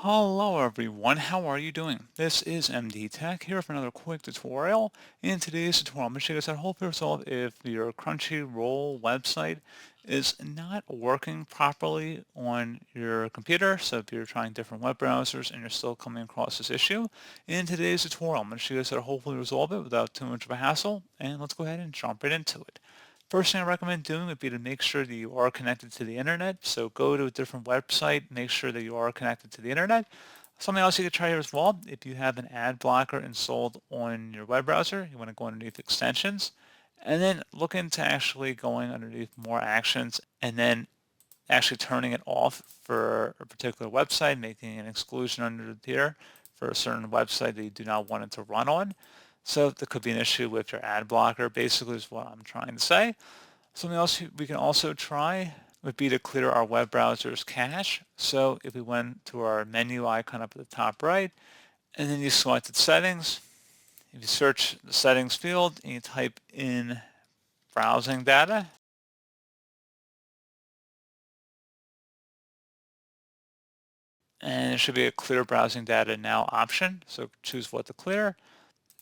Hello everyone, how are you doing? This is MD Tech here for another quick tutorial. In today's tutorial, I'm going to show you guys how to help yourself if your Crunchyroll website is not working properly on your computer. So if you're trying different web browsers and you're still coming across this issue, in today's tutorial, I'm going to show you guys how to hopefully resolve it without too much of a hassle. And let's go ahead and jump right into it. First thing I recommend doing would be to make sure that you are connected to the internet. So go to a different website, make sure that you are connected to the internet. Something else you could try here as well, if you have an ad blocker installed on your web browser, you want to go underneath extensions and then look into actually going underneath more actions and then actually turning it off for a particular website, making an exclusion under here for a certain website that you do not want it to run on. So there could be an issue with your ad blocker, basically is what I'm trying to say. Something else we can also try would be to clear our web browser's cache. So if we went to our menu icon up at the top right, and then you selected settings, if you search the settings field and you type in browsing data, and it should be a clear browsing data now option. So choose what to clear,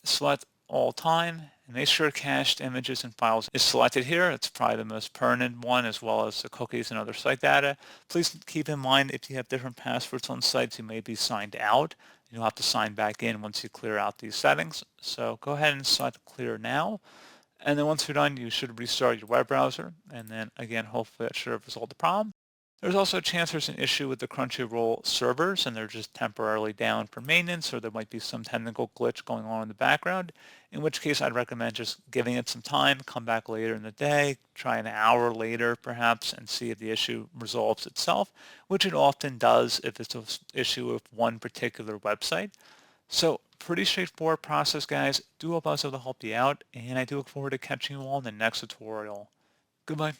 select all time, and make sure cached images and files is selected here. It's probably the most pertinent one, as well as the cookies and other site data. Please keep in mind if you have different passwords on sites, you may be signed out. You'll have to sign back in once you clear out these settings. So go ahead and select clear now. And then once you're done, you should restart your web browser. And then again, hopefully that should have resolved the problem. There's also a chance there's an issue with the Crunchyroll servers and they're just temporarily down for maintenance, or there might be some technical glitch going on in the background, in which case I'd recommend just giving it some time, come back later in the day, try an hour later perhaps, and see if the issue resolves itself, which it often does if it's an issue with one particular website. So pretty straightforward process, guys. Do hope I was able to help you out, and I do look forward to catching you all in the next tutorial. Goodbye.